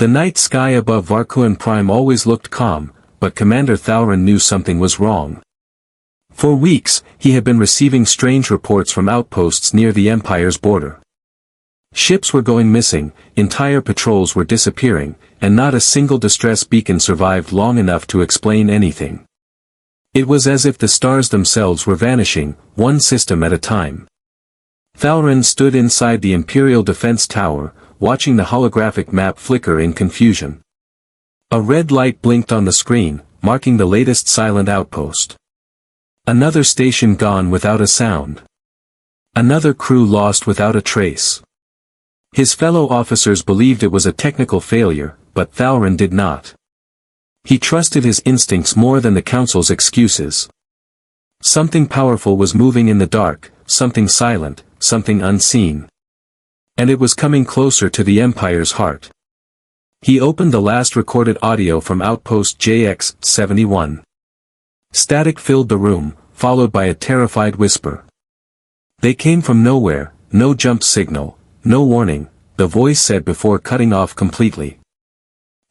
The night sky above Varkuan Prime always looked calm, but Commander Thalrin knew something was wrong. For weeks, he had been receiving strange reports from outposts near the Empire's border. Ships were going missing, entire patrols were disappearing, and not a single distress beacon survived long enough to explain anything. It was as if the stars themselves were vanishing, one system at a time. Thalrin stood inside the Imperial Defense Tower, watching the holographic map flicker in confusion. A red light blinked on the screen, marking the latest silent outpost. Another station gone without a sound. Another crew lost without a trace. His fellow officers believed it was a technical failure, but Thalrin did not. He trusted his instincts more than the Council's excuses. Something powerful was moving in the dark, something silent, something unseen. And it was coming closer to the Empire's heart. He opened the last recorded audio from Outpost JX-71. Static filled the room, followed by a terrified whisper. They came from nowhere, no jump signal, no warning, the voice said before cutting off completely.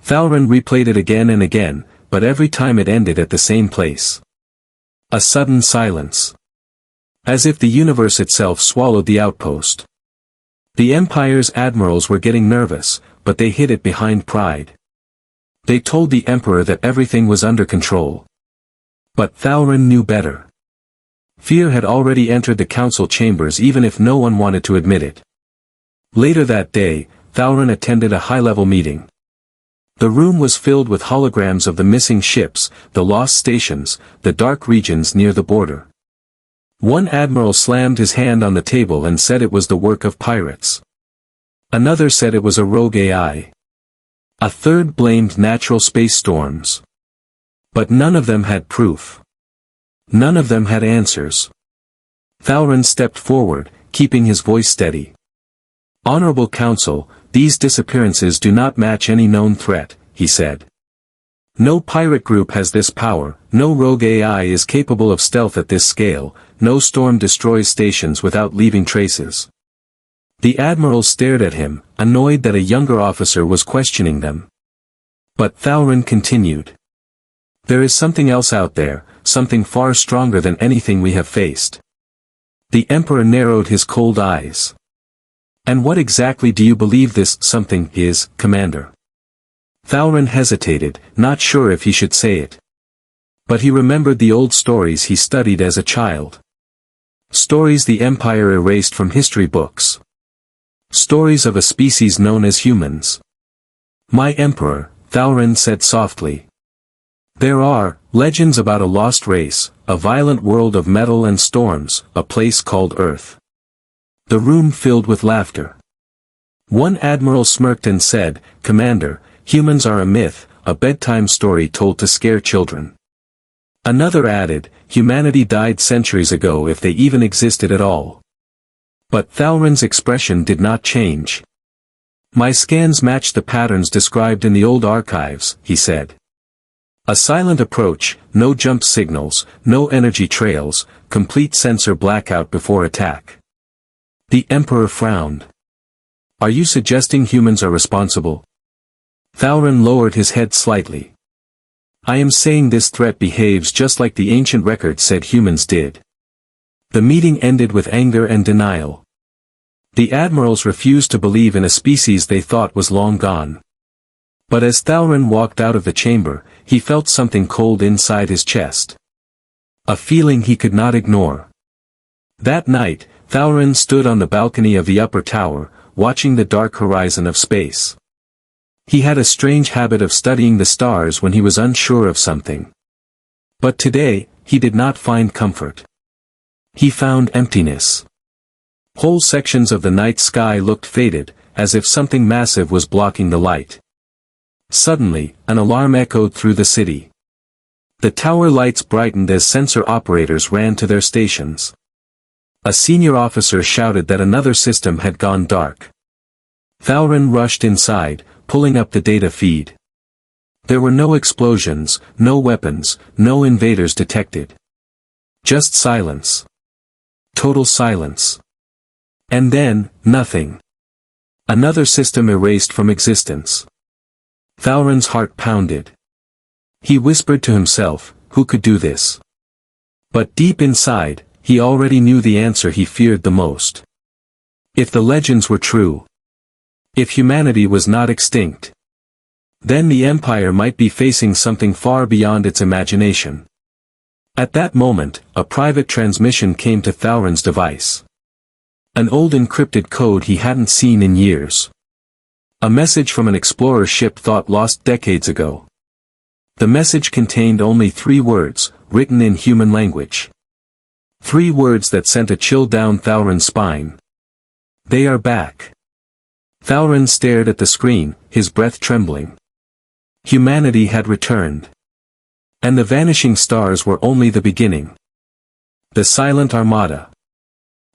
Thalrin replayed it again and again, but every time it ended at the same place. A sudden silence. As if the universe itself swallowed the outpost. The Empire's admirals were getting nervous, but they hid it behind pride. They told the Emperor that everything was under control. But Thalrin knew better. Fear had already entered the council chambers even if no one wanted to admit it. Later that day, Thalrin attended a high-level meeting. The room was filled with holograms of the missing ships, the lost stations, the dark regions near the border. One admiral slammed his hand on the table and said it was the work of pirates. Another said it was a rogue AI. A third blamed natural space storms. But none of them had proof. None of them had answers. Thalrin stepped forward, keeping his voice steady. Honorable Council, these disappearances do not match any known threat, he said. No pirate group has this power, no rogue AI is capable of stealth at this scale, no storm destroys stations without leaving traces. The admiral stared at him, annoyed that a younger officer was questioning them. But Thalrin continued. There is something else out there, something far stronger than anything we have faced. The Emperor narrowed his cold eyes. And what exactly do you believe this something is, Commander? Thalrin hesitated, not sure if he should say it. But he remembered the old stories he studied as a child. Stories the Empire erased from history books. Stories of a species known as humans. My Emperor, Thalrin said softly. There are legends about a lost race, a violent world of metal and storms, a place called Earth. The room filled with laughter. One admiral smirked and said, Commander, humans are a myth, a bedtime story told to scare children. Another added, humanity died centuries ago if they even existed at all. But Thalrin's expression did not change. My scans matched the patterns described in the old archives, he said. A silent approach, no jump signals, no energy trails, complete sensor blackout before attack. The Emperor frowned. Are you suggesting humans are responsible? Thalrin lowered his head slightly. I am saying this threat behaves just like the ancient records said humans did. The meeting ended with anger and denial. The admirals refused to believe in a species they thought was long gone. But as Thalrin walked out of the chamber, he felt something cold inside his chest. A feeling he could not ignore. That night, Thalrin stood on the balcony of the upper tower, watching the dark horizon of space. He had a strange habit of studying the stars when he was unsure of something. But today, he did not find comfort. He found emptiness. Whole sections of the night sky looked faded, as if something massive was blocking the light. Suddenly, an alarm echoed through the city. The tower lights brightened as sensor operators ran to their stations. A senior officer shouted that another system had gone dark. Thalrin rushed inside, pulling up the data feed. There were no explosions, no weapons, no invaders detected. Just silence. Total silence. And then, nothing. Another system erased from existence. Thauron's heart pounded. He whispered to himself, who could do this? But deep inside, he already knew the answer he feared the most. If the legends were true, if humanity was not extinct, then the Empire might be facing something far beyond its imagination. At that moment, a private transmission came to Thauron's device. An old encrypted code he hadn't seen in years. A message from an explorer ship thought lost decades ago. The message contained only 3 words, written in human language. 3 words that sent a chill down Thauron's spine. They are back. Thauron stared at the screen, his breath trembling. Humanity had returned. And the vanishing stars were only the beginning. The Silent Armada.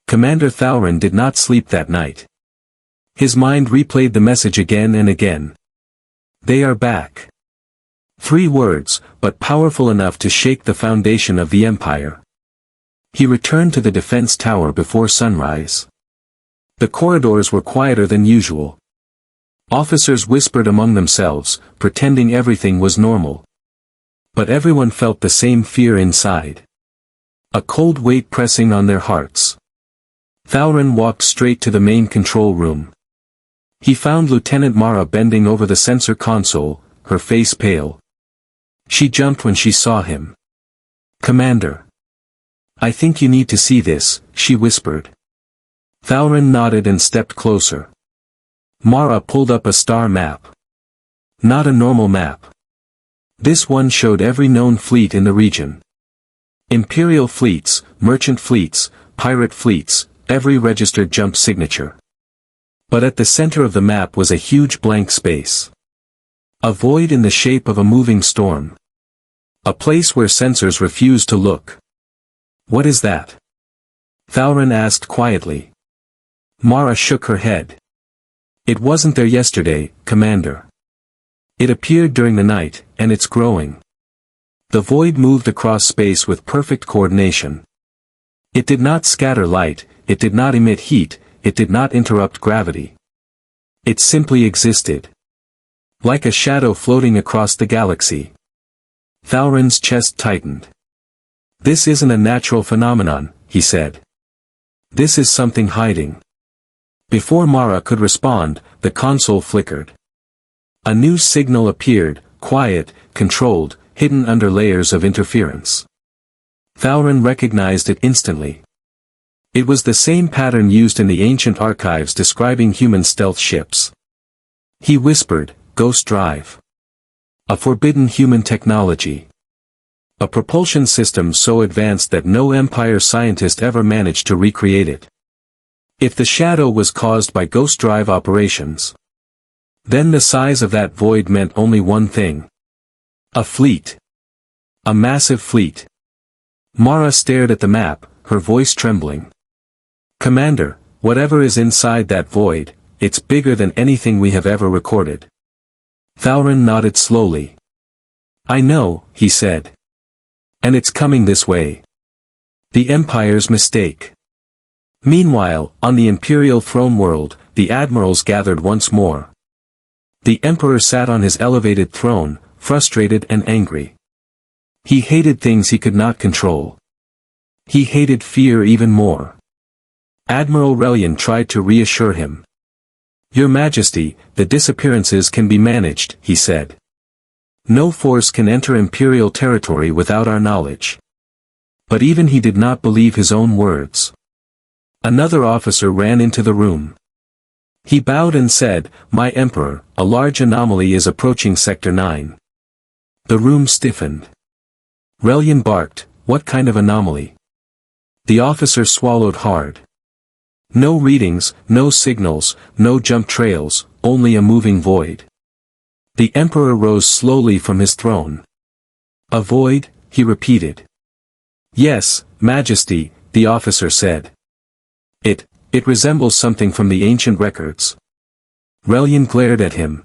Commander Thauron did not sleep that night. His mind replayed the message again and again. They are back. 3 words, but powerful enough to shake the foundation of the Empire. He returned to the defense tower before sunrise. The corridors were quieter than usual. Officers whispered among themselves, pretending everything was normal. But everyone felt the same fear inside. A cold weight pressing on their hearts. Thauron walked straight to the main control room. He found Lieutenant Mara bending over the sensor console, her face pale. She jumped when she saw him. "Commander. I think you need to see this," she whispered. Thauron nodded and stepped closer. Mara pulled up a star map. Not a normal map. This one showed every known fleet in the region. Imperial fleets, merchant fleets, pirate fleets, every registered jump signature. But at the center of the map was a huge blank space. A void in the shape of a moving storm. A place where sensors refused to look. "What is that?" Thauron asked quietly. Mara shook her head. "It wasn't there yesterday, Commander. It appeared during the night, and it's growing." The void moved across space with perfect coordination. It did not scatter light, it did not emit heat, it did not interrupt gravity. It simply existed. Like a shadow floating across the galaxy. Thauron's chest tightened. "This isn't a natural phenomenon," he said. "This is something hiding." Before Mara could respond, the console flickered. A new signal appeared, quiet, controlled, hidden under layers of interference. Thauron recognized it instantly. It was the same pattern used in the ancient archives describing human stealth ships. He whispered, "Ghost drive. A forbidden human technology. A propulsion system so advanced that no Empire scientist ever managed to recreate it. If the shadow was caused by ghost drive operations, then the size of that void meant only one thing. A fleet. A massive fleet." Mara stared at the map, her voice trembling. "Commander, whatever is inside that void, it's bigger than anything we have ever recorded." Thauron nodded slowly. "I know," he said. "And it's coming this way. The Empire's mistake." Meanwhile, on the Imperial throne world, the admirals gathered once more. The Emperor sat on his elevated throne, frustrated and angry. He hated things he could not control. He hated fear even more. Admiral Relian tried to reassure him. "Your Majesty, the disappearances can be managed," he said. "No force can enter Imperial territory without our knowledge." But even he did not believe his own words. Another officer ran into the room. He bowed and said, "My Emperor, a large anomaly is approaching Sector 9. The room stiffened. Relian barked, "What kind of anomaly?" The officer swallowed hard. No readings, no signals, no jump trails, only a moving void. The Emperor rose slowly from his throne. "A void?" he repeated. "Yes, Majesty," the officer said. It resembles something from the ancient records." Relian glared at him.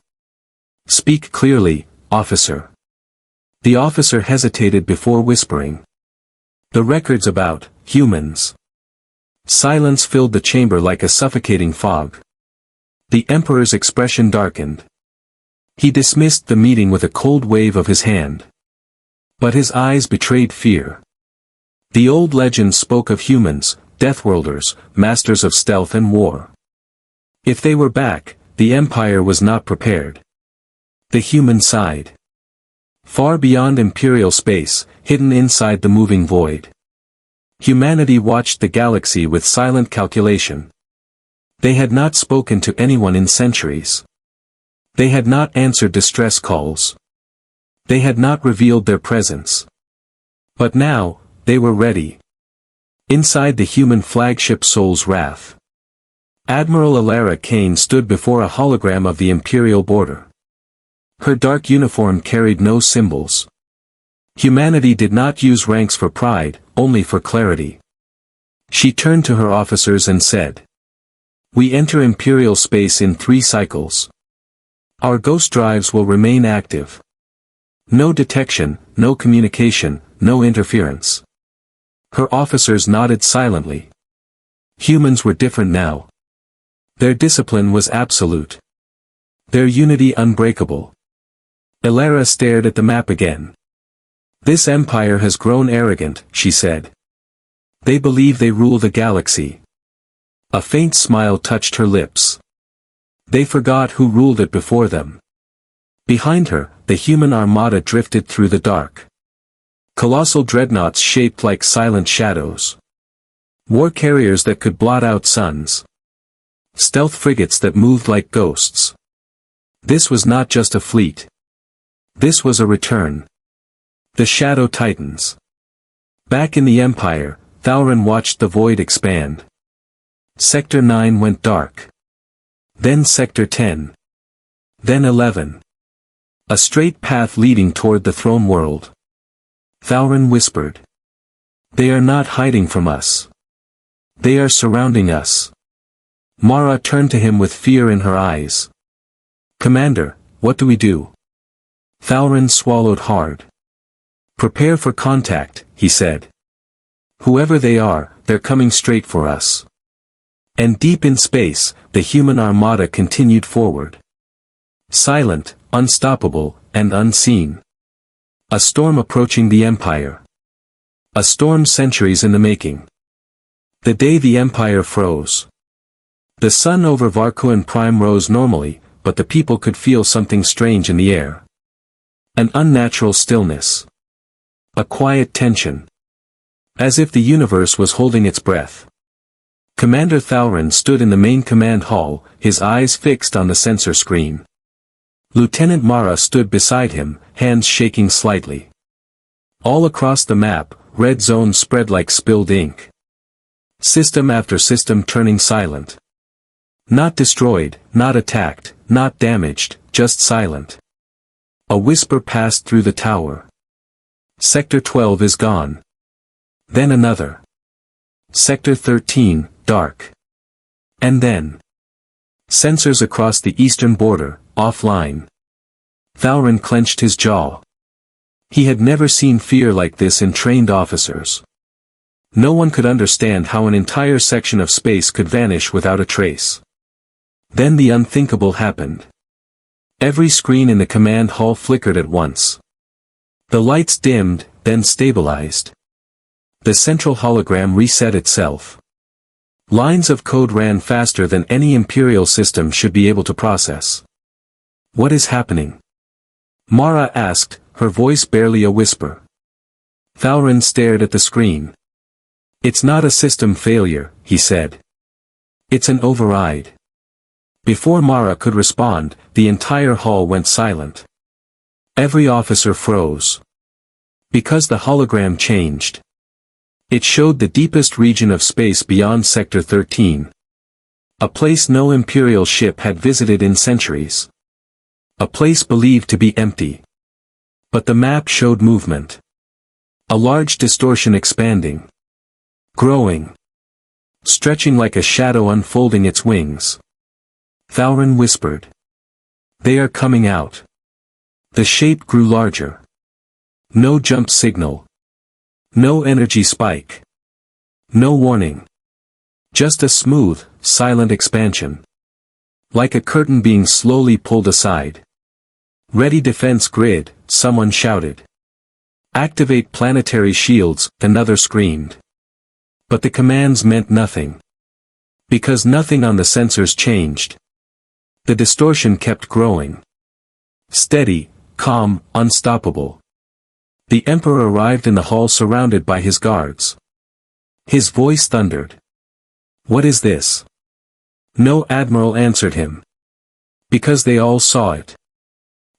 "Speak clearly, officer." The officer hesitated before whispering. "The records about humans." Silence filled the chamber like a suffocating fog. The Emperor's expression darkened. He dismissed the meeting with a cold wave of his hand. But his eyes betrayed fear. The old legends spoke of humans, Deathworlders, masters of stealth and war. If they were back, the Empire was not prepared. The human side. Far beyond Imperial space, hidden inside the moving void. Humanity watched the galaxy with silent calculation. They had not spoken to anyone in centuries. They had not answered distress calls. They had not revealed their presence. But now, they were ready. Inside the human flagship Soul's Wrath. Admiral Alara Kane stood before a hologram of the Imperial border. Her dark uniform carried no symbols. Humanity did not use ranks for pride, only for clarity. She turned to her officers and said, "We enter Imperial space in 3 cycles. Our ghost drives will remain active. No detection, no communication, no interference." Her officers nodded silently. Humans were different now. Their discipline was absolute. Their unity unbreakable. Alara stared at the map again. "This empire has grown arrogant," she said. "They believe they rule the galaxy." A faint smile touched her lips. They forgot who ruled it before them. Behind her, the human armada drifted through the dark. Colossal dreadnoughts shaped like silent shadows. War carriers that could blot out suns. Stealth frigates that moved like ghosts. This was not just a fleet. This was a return. The Shadow Titans. Back in the Empire, Thauron watched the void expand. Sector 9 went dark. Then Sector 10. Then 11. A straight path leading toward the throne world. Thauron whispered. "They are not hiding from us. They are surrounding us." Mara turned to him with fear in her eyes. "Commander, what do we do?" Thauron swallowed hard. "Prepare for contact," he said. "Whoever they are, they're coming straight for us." And deep in space, the human armada continued forward. Silent, unstoppable, and unseen. A storm approaching the Empire. A storm centuries in the making. The day the Empire froze. The sun over Varkuan Prime rose normally, but the people could feel something strange in the air. An unnatural stillness. A quiet tension. As if the universe was holding its breath. Commander Thauron stood in the main command hall, his eyes fixed on the sensor screen. Lieutenant Mara stood beside him, hands shaking slightly. All across the map, red zones spread like spilled ink. System after system turning silent. Not destroyed, not attacked, not damaged, just silent. A whisper passed through the tower. Sector 12 is gone. Then another. Sector 13, dark. And then. Sensors across the eastern border, offline. Thauron clenched his jaw. He had never seen fear like this in trained officers. No one could understand how an entire section of space could vanish without a trace. Then the unthinkable happened. Every screen in the command hall flickered at once. The lights dimmed, then stabilized. The central hologram reset itself. Lines of code ran faster than any Imperial system should be able to process. "What is happening?" Mara asked, her voice barely a whisper. Thauron stared at the screen. "It's not a system failure," he said. "It's an override." Before Mara could respond, the entire hall went silent. Every officer froze. Because the hologram changed. It showed the deepest region of space beyond Sector 13. A place no Imperial ship had visited in centuries. A place believed to be empty. But the map showed movement. A large distortion expanding. Growing. Stretching like a shadow unfolding its wings. Thauron whispered. "They are coming out." The shape grew larger. No jump signal. No energy spike. No warning. Just a smooth, silent expansion. Like a curtain being slowly pulled aside. Ready defense grid, someone shouted. Activate planetary shields, another screamed. But the commands meant nothing. Because nothing on the sensors changed. The distortion kept growing. Steady, calm, unstoppable. The Emperor arrived in the hall surrounded by his guards. His voice thundered. What is this? No admiral answered him. Because they all saw it.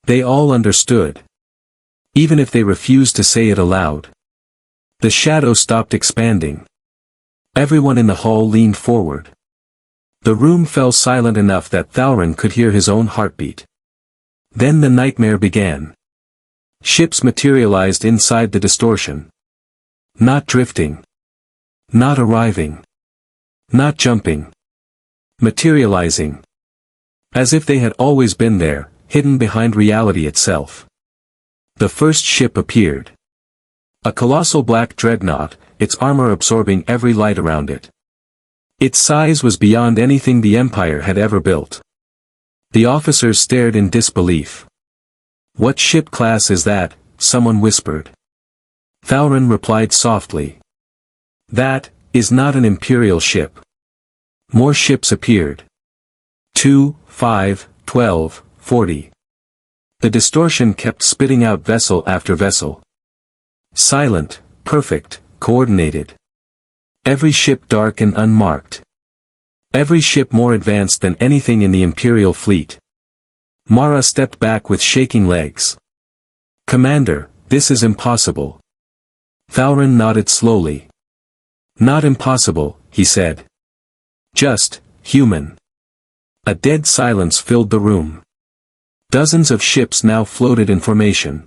They all understood. Even if they refused to say it aloud. The shadow stopped expanding. Everyone in the hall leaned forward. The room fell silent enough that Thalrin could hear his own heartbeat. Then the nightmare began. Ships materialized inside the distortion. Not drifting. Not arriving. Not jumping. Materializing. As if they had always been there, hidden behind reality itself. The first ship appeared. A colossal black dreadnought, its armor absorbing every light around it. Its size was beyond anything the Empire had ever built. The officers stared in disbelief. What ship class is that? Someone whispered. Thalrin replied softly. That is not an Imperial ship. More ships appeared. 2, 5, 12, 40. The distortion kept spitting out vessel after vessel. Silent, perfect, coordinated. Every ship dark and unmarked. Every ship more advanced than anything in the Imperial fleet. Mara stepped back with shaking legs. Commander, this is impossible. Thalrin nodded slowly. Not impossible, he said. Just, human. A dead silence filled the room. Dozens of ships now floated in formation.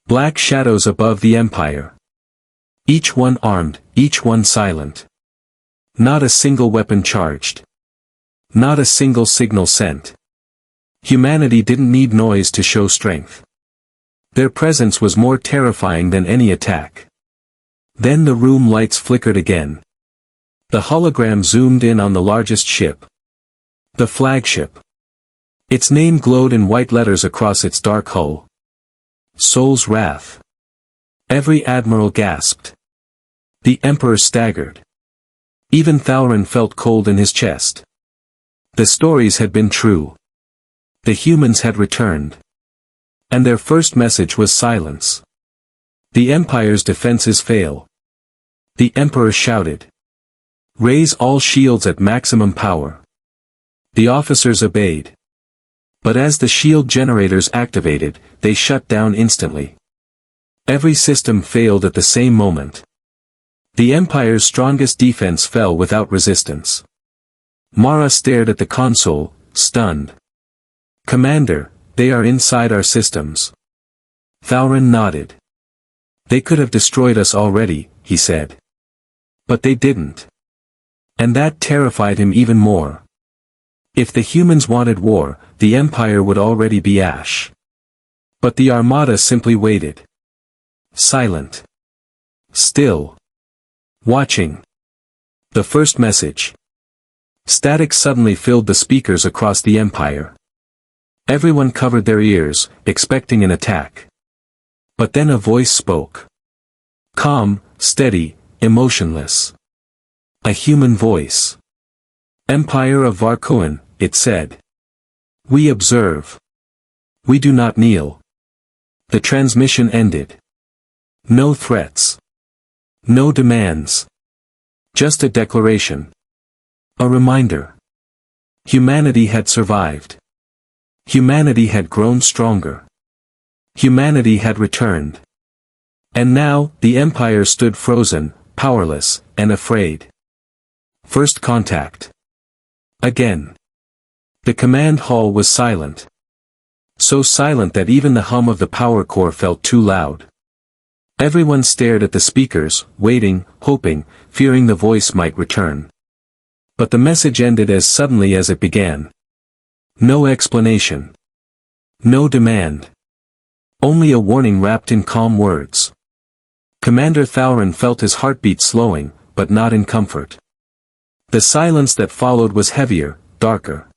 Black shadows above the Empire. Each one armed, each one silent. Not a single weapon charged. Not a single signal sent. Humanity didn't need noise to show strength. Their presence was more terrifying than any attack. Then the room lights flickered again. The hologram zoomed in on the largest ship. The flagship. Its name glowed in white letters across its dark hull. Soul's Wrath. Every admiral gasped. The Emperor staggered. Even Thalrin felt cold in his chest. The stories had been true. The humans had returned. And their first message was silence. The Empire's defenses fail. The Emperor shouted. Raise all shields at maximum power. The officers obeyed. But as the shield generators activated, they shut down instantly. Every system failed at the same moment. The Empire's strongest defense fell without resistance. Mara stared at the console, stunned. Commander, they are inside our systems. Thalrin nodded. They could have destroyed us already, he said. But they didn't. And that terrified him even more. If the humans wanted war, the Empire would already be ash. But the Armada simply waited. Silent. Still. Watching. The first message. Static suddenly filled the speakers across the Empire. Everyone covered their ears, expecting an attack. But then a voice spoke. Calm, steady, emotionless. A human voice. Empire of Varkoan, it said. We observe. We do not kneel. The transmission ended. No threats. No demands. Just a declaration. A reminder. Humanity had survived. Humanity had grown stronger. Humanity had returned. And now, the Empire stood frozen, powerless, and afraid. First contact. Again. The command hall was silent. So silent that even the hum of the power core felt too loud. Everyone stared at the speakers, waiting, hoping, fearing the voice might return. But the message ended as suddenly as it began. No explanation. No demand. Only a warning wrapped in calm words. Commander Thalrin felt his heartbeat slowing, but not in comfort. The silence that followed was heavier, darker.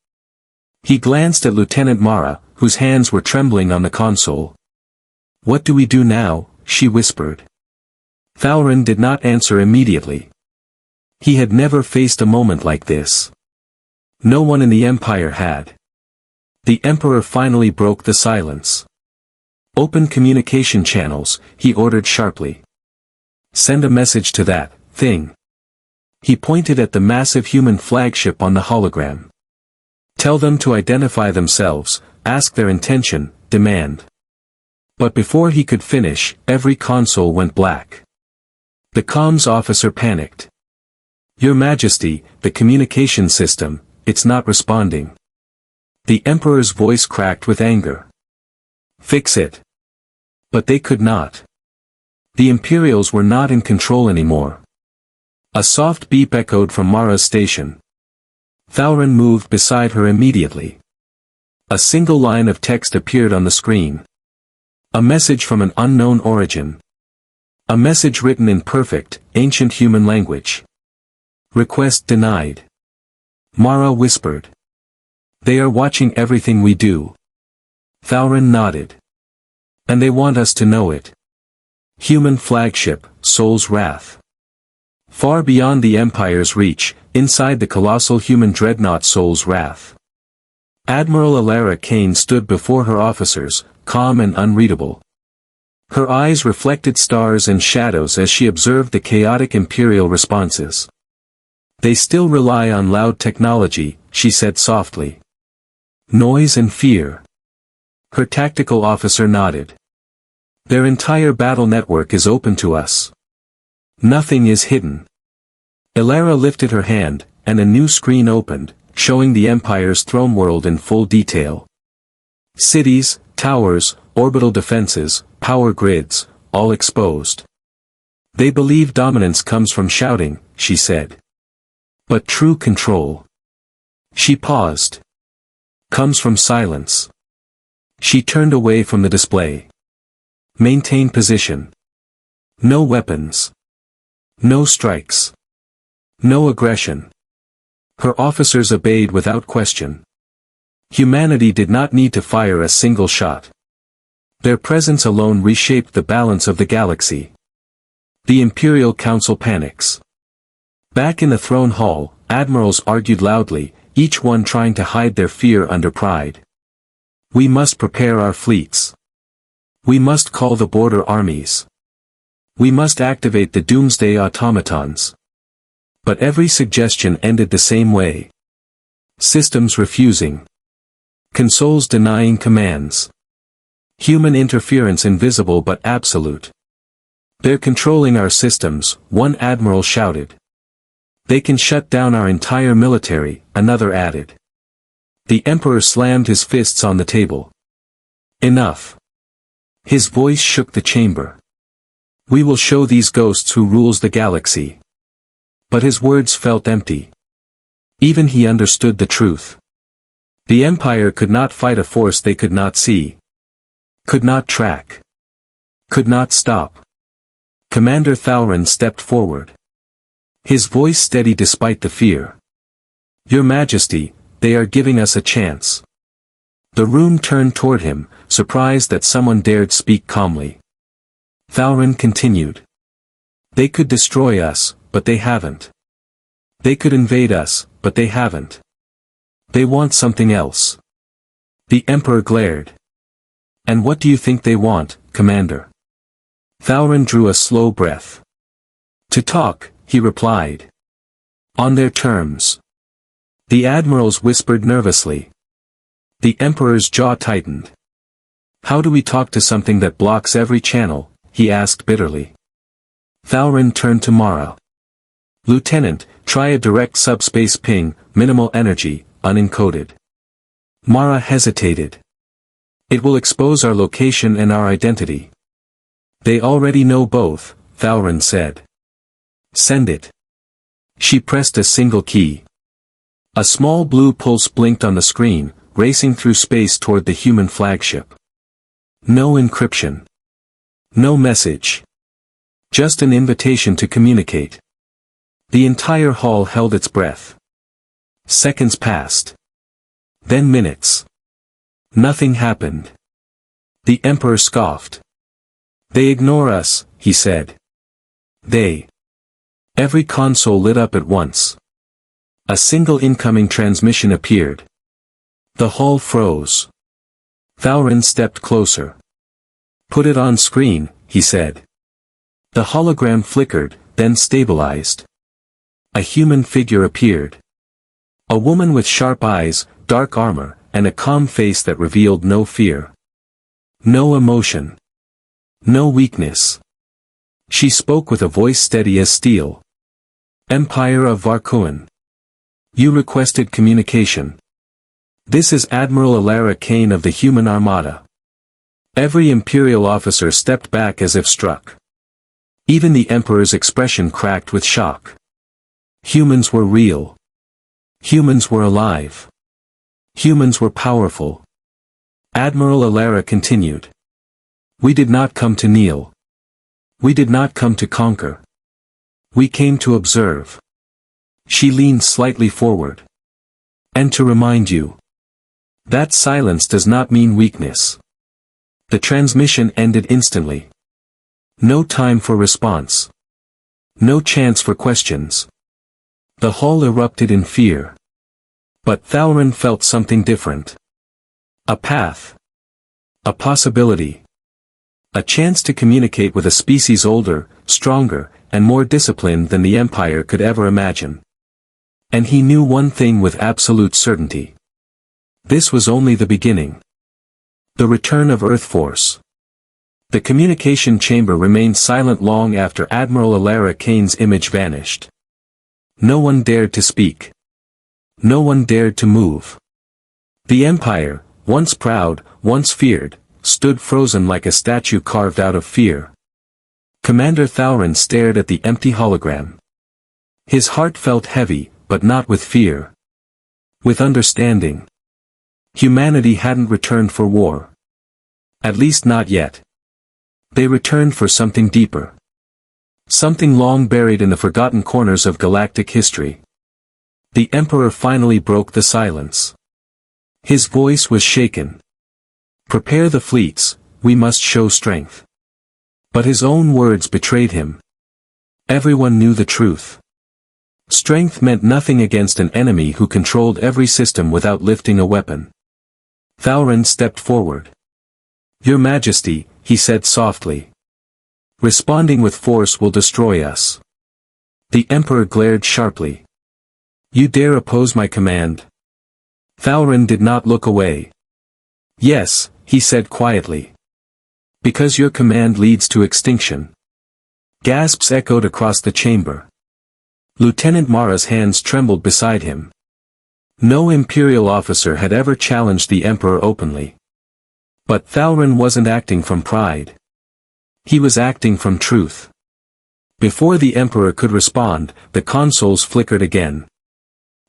He glanced at Lieutenant Mara, whose hands were trembling on the console. "What do we do now?" she whispered. Thauron did not answer immediately. He had never faced a moment like this. No one in the Empire had. The Emperor finally broke the silence. "Open communication channels," he ordered sharply. "Send a message to that thing." He pointed at the massive human flagship on the hologram. "Tell them to identify themselves, ask their intention, demand." But before he could finish, every console went black. The comms officer panicked. "Your Majesty, the communication system, it's not responding." The Emperor's voice cracked with anger. "Fix it." But they could not. The Imperials were not in control anymore. A soft beep echoed from Mara's station. Thauron moved beside her immediately. A single line of text appeared on the screen. A message from an unknown origin. A message written in perfect, ancient human language. "Request denied." Mara whispered. "They are watching everything we do." Thauron nodded. "And they want us to know it." Human flagship, Soul's Wrath. Far beyond the Empire's reach, inside the colossal human dreadnought Soul's Wrath. Admiral Alara Kane stood before her officers, calm and unreadable. Her eyes reflected stars and shadows as she observed the chaotic Imperial responses. "They still rely on loud technology," she said softly. "Noise and fear." Her tactical officer nodded. "Their entire battle network is open to us. Nothing is hidden." Alara lifted her hand, and a new screen opened, showing the Empire's throne world in full detail. Cities, towers, orbital defenses, power grids, all exposed. "They believe dominance comes from shouting," she said. "But true control," she paused, "comes from silence." She turned away from the display. "Maintain position. No weapons. No strikes. No aggression." Her officers obeyed without question. Humanity did not need to fire a single shot. Their presence alone reshaped the balance of the galaxy. The Imperial Council panics. Back in the throne hall, admirals argued loudly, each one trying to hide their fear under pride. "We must prepare our fleets. We must call the border armies. We must activate the doomsday automatons." But every suggestion ended the same way. Systems refusing. Consoles denying commands. Human interference invisible but absolute. "They're controlling our systems," one admiral shouted. "They can shut down our entire military," another added. The Emperor slammed his fists on the table. "Enough." His voice shook the chamber. "We will show these ghosts who rules the galaxy." But his words felt empty. Even he understood the truth. The Empire could not fight a force they could not see. Could not track. Could not stop. Commander Thauron stepped forward. His voice steady despite the fear. "Your Majesty, they are giving us a chance." The room turned toward him, surprised that someone dared speak calmly. Thauron continued. "They could destroy us, but they haven't. They could invade us, but they haven't. They want something else." The Emperor glared. "And what do you think they want, Commander?" Thauron drew a slow breath. "To talk," he replied. "On their terms." The admirals whispered nervously. The Emperor's jaw tightened. "How do we talk to something that blocks every channel?" he asked bitterly. Thauron turned to Mara. "Lieutenant, try a direct subspace ping, minimal energy, unencoded." Mara hesitated. "It will expose our location and our identity." "They already know both," Thauron said. "Send it." She pressed a single key. A small blue pulse blinked on the screen, racing through space toward the human flagship. No encryption. No message. Just an invitation to communicate. The entire hall held its breath. Seconds passed. Then minutes. Nothing happened. The Emperor scoffed. They ignore us, he said. They. Every console lit up at once. A single incoming transmission appeared. The hull froze. Thauron stepped closer. Put it on screen, he said. The hologram flickered, then stabilized. A human figure appeared. A woman with sharp eyes, dark armor, and a calm face that revealed no fear. No emotion. No weakness. She spoke with a voice steady as steel. Empire of Varkuin. You requested communication. This is Admiral Alara Kane of the Human Armada. Every Imperial officer stepped back as if struck. Even the Emperor's expression cracked with shock. Humans were real. Humans were alive. Humans were powerful. Admiral Alara continued. We did not come to kneel. We did not come to conquer. We came to observe. She leaned slightly forward. And to remind you. That silence does not mean weakness. The transmission ended instantly. No time for response. No chance for questions. The hull erupted in fear. But Thauron felt something different. A path. A possibility. A chance to communicate with a species older, stronger, and more disciplined than the Empire could ever imagine. And he knew one thing with absolute certainty. This was only the beginning. The return of Earth Force. The communication chamber remained silent long after Admiral Alara Kane's image vanished. No one dared to speak. No one dared to move. The Empire, once proud, once feared, stood frozen like a statue carved out of fear. Commander Thauron stared at the empty hologram. His heart felt heavy, but not with fear. With understanding. Humanity hadn't returned for war. At least not yet. They returned for something deeper. Something long buried in the forgotten corners of galactic history. The Emperor finally broke the silence. His voice was shaken. Prepare the fleets, we must show strength. But his own words betrayed him. Everyone knew the truth. Strength meant nothing against an enemy who controlled every system without lifting a weapon. Thauron stepped forward. Your Majesty, he said softly. Responding with force will destroy us. The Emperor glared sharply. You dare oppose my command? Thauron did not look away. Yes, he said quietly. Because your command leads to extinction. Gasps echoed across the chamber. Lieutenant Mara's hands trembled beside him. No Imperial officer had ever challenged the Emperor openly. But Thauron wasn't acting from pride. He was acting from truth. Before the Emperor could respond, the consoles flickered again.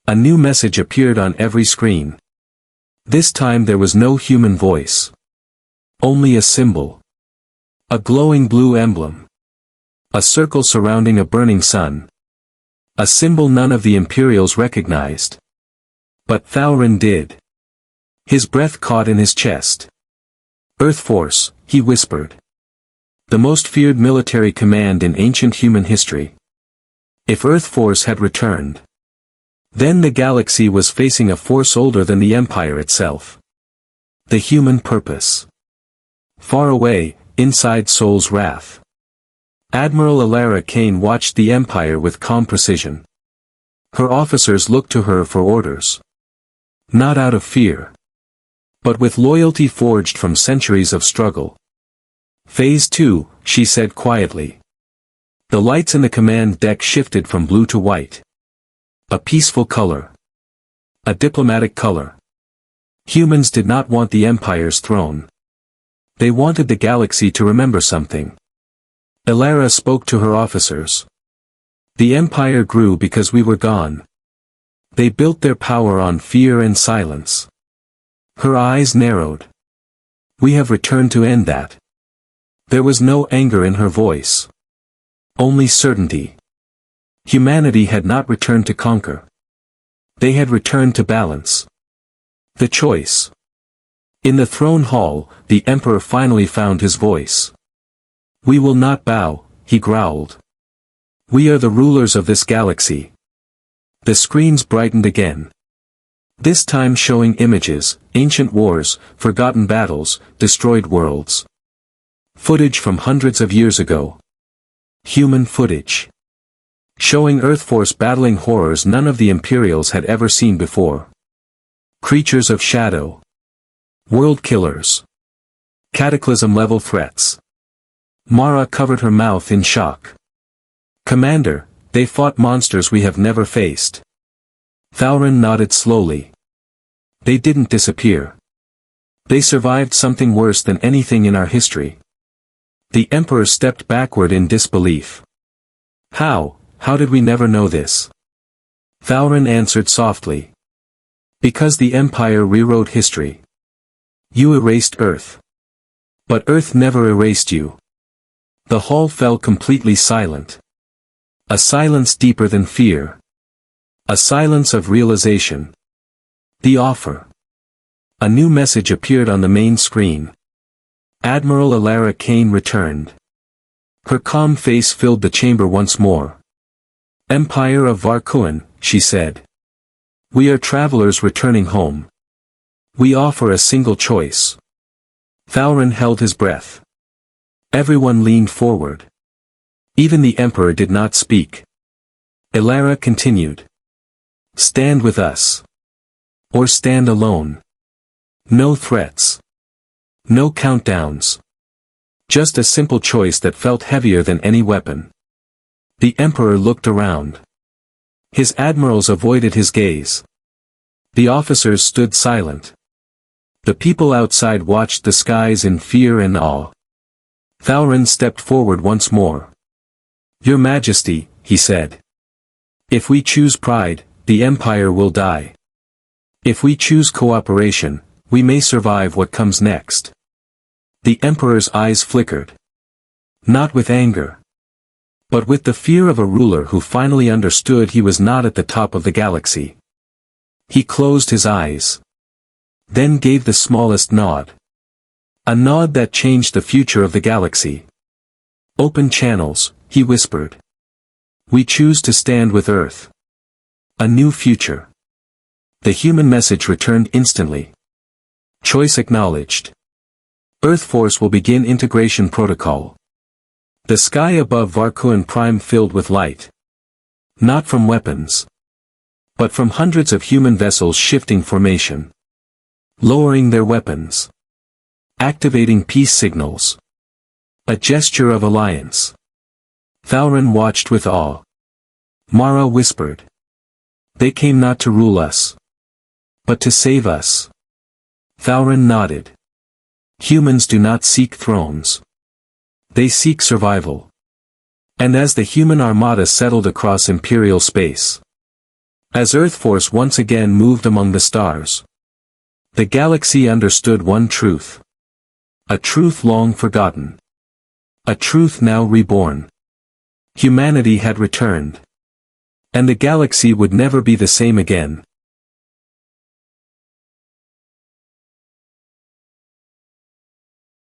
A new message appeared on every screen. This time there was no human voice. Only a symbol. A glowing blue emblem. A circle surrounding a burning sun. A symbol none of the Imperials recognized. But Thauron did. His breath caught in his chest. Earth Force, he whispered. The most feared military command in ancient human history. If Earth Force had returned. Then the galaxy was facing a force older than the Empire itself. The human purpose. Far away, inside Sol's wrath. Admiral Alara Kane watched the Empire with calm precision. Her officers looked to her for orders. Not out of fear. But with loyalty forged from centuries of struggle. Phase 2, she said quietly. The lights in the command deck shifted from blue to white. A peaceful color. A diplomatic color. Humans did not want the Empire's throne. They wanted the galaxy to remember something. Alara spoke to her officers. The Empire grew because we were gone. They built their power on fear and silence. Her eyes narrowed. We have returned to end that. There was no anger in her voice. Only certainty. Humanity had not returned to conquer. They had returned to balance. The choice. In the throne hall, the Emperor finally found his voice. "We will not bow," he growled. "We are the rulers of this galaxy." The screens brightened again. This time showing images, ancient wars, forgotten battles, destroyed worlds. Footage from hundreds of years ago. Human footage. Showing Earthforce battling horrors none of the Imperials had ever seen before. Creatures of shadow. World killers. Cataclysm-level threats. Mara covered her mouth in shock. "Commander, they fought monsters we have never faced." Thauron nodded slowly. "They didn't disappear. They survived something worse than anything in our history." The Emperor stepped backward in disbelief. How did we never know this?" Thauron answered softly. "Because the Empire rewrote history. You erased Earth. But Earth never erased you." The hall fell completely silent. A silence deeper than fear. A silence of realization. The offer. A new message appeared on the main screen. Admiral Alara Kane returned. Her calm face filled the chamber once more. "Empire of Varkuin," she said. "We are travelers returning home. We offer a single choice." Thauron held his breath. Everyone leaned forward. Even the Emperor did not speak. Alara continued. "Stand with us. Or stand alone. No threats. No countdowns. Just a simple choice that felt heavier than any weapon." The Emperor looked around. His admirals avoided his gaze. The officers stood silent. The people outside watched the skies in fear and awe. Thauron stepped forward once more. "Your Majesty," he said. "If we choose pride, the Empire will die. If we choose cooperation, we may survive what comes next." The Emperor's eyes flickered. Not with anger. But with the fear of a ruler who finally understood he was not at the top of the galaxy. He closed his eyes. Then gave the smallest nod. A nod that changed the future of the galaxy. "Open channels," he whispered. "We choose to stand with Earth. A new future." The human message returned instantly. "Choice acknowledged. Earthforce will begin integration protocol." The sky above Varkuin Prime filled with light. Not from weapons. But from hundreds of human vessels shifting formation. Lowering their weapons. Activating peace signals. A gesture of alliance. Thauron watched with awe. Mara whispered. "They came not to rule us. But to save us." Thauron nodded. Humans do not seek thrones. They seek survival. And as the human armada settled across Imperial space. As Earthforce once again moved among the stars. The galaxy understood one truth. A truth long forgotten. A truth now reborn. Humanity had returned. And the galaxy would never be the same again.